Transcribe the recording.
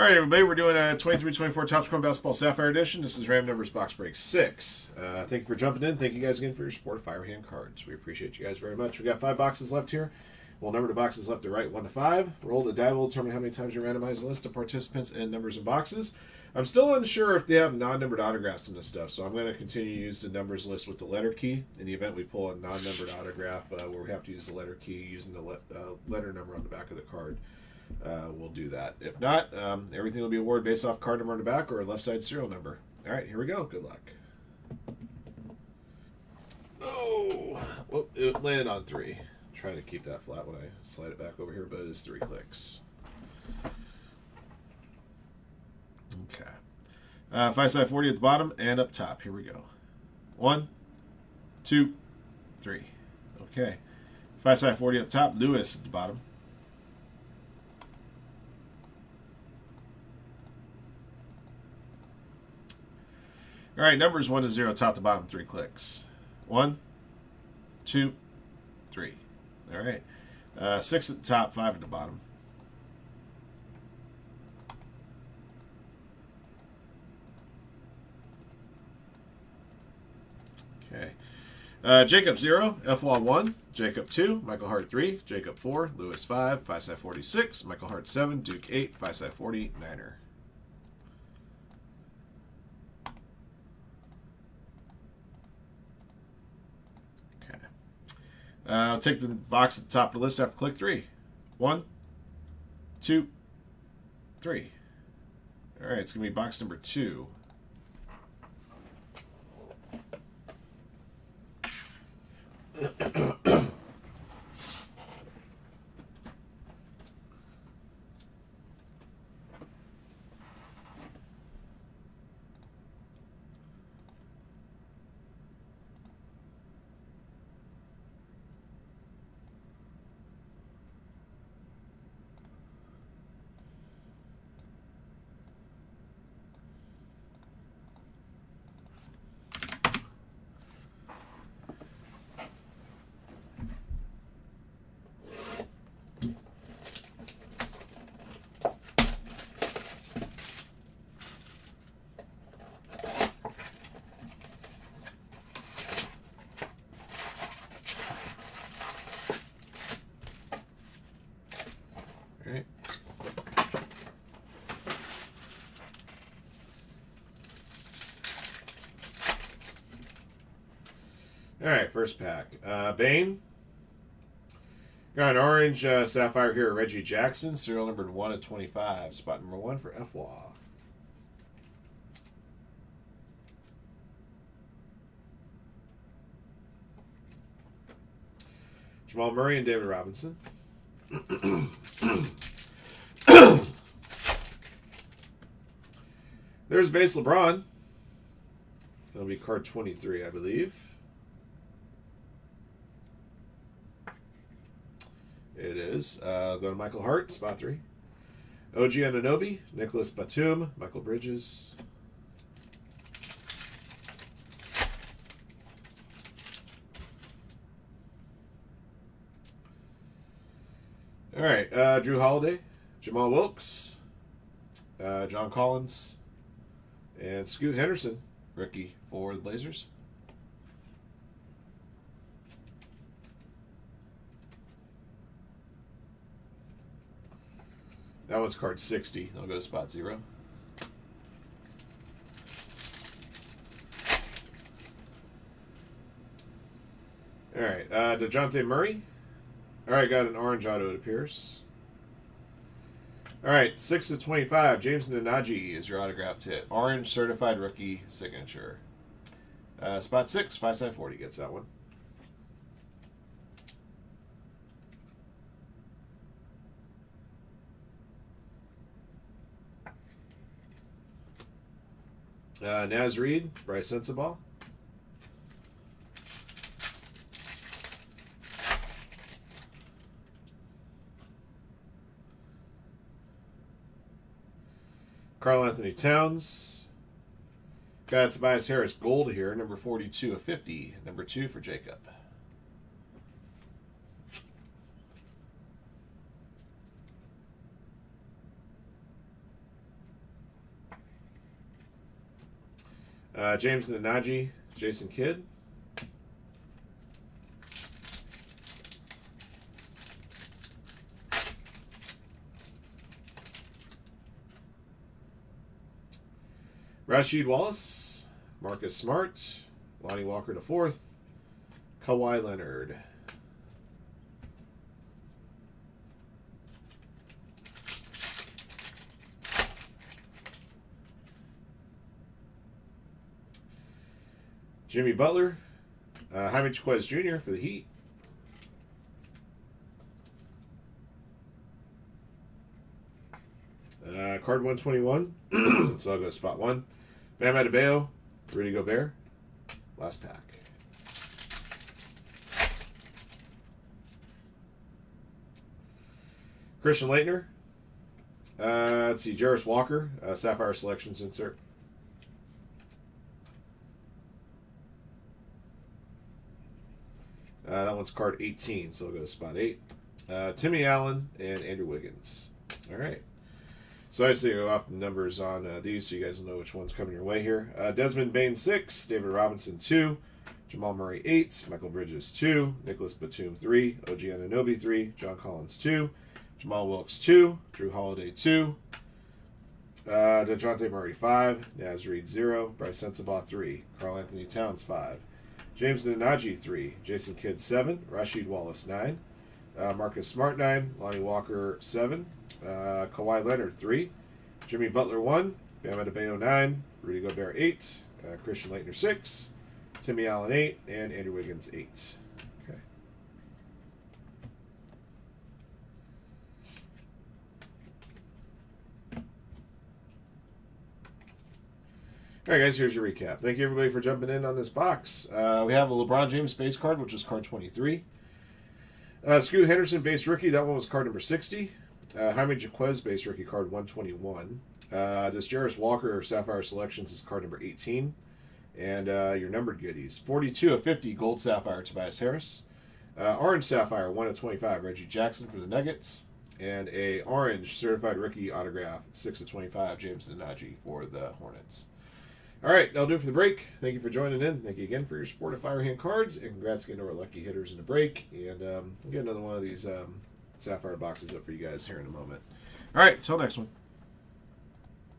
All right, everybody, we're doing a 23-24 Topps Chrome Basketball Sapphire Edition. This is Random Numbers Box Break 6. Thank you for jumping in. Thank you guys again for your support of Firehand Cards. We appreciate you guys very much. We got 5 boxes left here. We'll number the boxes left to right, 1 to 5. Roll the die will determine how many times you randomize the list of participants and numbers and boxes. I'm still unsure if they have non-numbered autographs in this stuff, so I'm going to continue to use the numbers list with the letter key. In the event we pull a non-numbered autograph where we have to use the letter key using the letter number on the back of the card, we'll do that. If not, everything will be awarded based off card number on the back or a left side serial number. All right, here we go. Good luck. Oh, well, it landed on 3. Trying to keep that flat when I slide it back over here, but it is 3 clicks. Okay. 5 side 40 at the bottom and up top. Here we go. 1, 2, 3. Okay. 5 side 40 up top. Lewis at the bottom. All right, numbers 1 to 0, top to bottom, 3 clicks. 1, 2, 3. All right. 6 at the top, 5 at the bottom. Okay. Jacob 0, F1 1, Jacob 2, Michael Hart 3, Jacob 4, Lewis 5, 5 side 46, Michael Hart 7, Duke 8, 5 side 40, Niner. I'll take the box at the top of the list after click 3. 1, 2, 3. All right, it's going to be box number 2. Right. All right, first pack. Bane. Got an orange Sapphire here, Reggie Jackson, serial numbered 1 of 25. Spot number 1 for FWA. Jamal Murray and David Robinson. There's base LeBron. That'll be card 23, I believe. It is. Go to Michael Hart, spot 3. OG Anunoby, Nicholas Batum, Michael Bridges. All right, Drew Holiday, Jamal Wilkes, John Collins, and Scoot Henderson, rookie for the Blazers. That one's card 60. I'll go to spot 0. All right, DeJounte Murray. All right, got an orange auto, it appears. All right, 6 of 25. James Nnaji is your autographed hit. Orange certified rookie signature. Spot 6, 5 side 40 gets that one. Naz Reid, Bryce Sensabaugh. Karl Anthony Towns. Got Tobias Harris gold here, number 42 of 50. Number 2 for Jacob. James Nanaji, Jason Kidd. Rasheed Wallace, Marcus Smart, Lonnie Walker to 4th, Kawhi Leonard. Jimmy Butler, Jaime Jaquez Jr. for the Heat. Card 121, so I'll go spot 1. Bam Adebayo, Rudy Gobert, last pack. Christian Laettner, let's see, Jarris Walker, Sapphire Selections insert. That one's card 18, so I'll go to spot 8. Timmy Allen and Andrew Wiggins. All right. So I say go off the numbers on these so you guys will know which one's coming your way here. Desmond Bain 6, David Robinson 2, Jamal Murray 8, Michael Bridges 2, Nicholas Batum 3, OG Anunoby 3, John Collins 2, Jamal Wilkes 2, Drew Holiday 2, DeJounte Murray 5, Naz Reid 0, Bryce Sensabaugh 3, Karl Anthony Towns 5, James Nanaji 3, Jason Kidd 7, Rasheed Wallace 9, Marcus Smart 9, Lonnie Walker 7, Kawhi Leonard 3, Jimmy Butler 1, Bam Adebayo 9, Rudy Gobert 8, Christian Laettner 6, Timmy Allen 8, and Andrew Wiggins 8. Okay. All right, guys, here's your recap. Thank you, everybody, for jumping in on this box. We have a LeBron James base card, which is card 23. Scoot Henderson base rookie, that one was card number 60. Jaime Jaquez base rookie card 121. This Jarris Walker Sapphire Selections is card number 18. And your numbered goodies, 42 of 50 Gold Sapphire Tobias Harris. Orange Sapphire 1 of 25 Reggie Jackson for the Nuggets. And a orange certified rookie autograph 6 of 25 James Nanaji for the Hornets. All right, that'll do it for the break. Thank you for joining in. Thank you again for your support of Firehand Cards. And congrats again to our lucky hitters in the break. And we'll get another one of these Sapphire boxes up for you guys here in a moment. All right, until next one.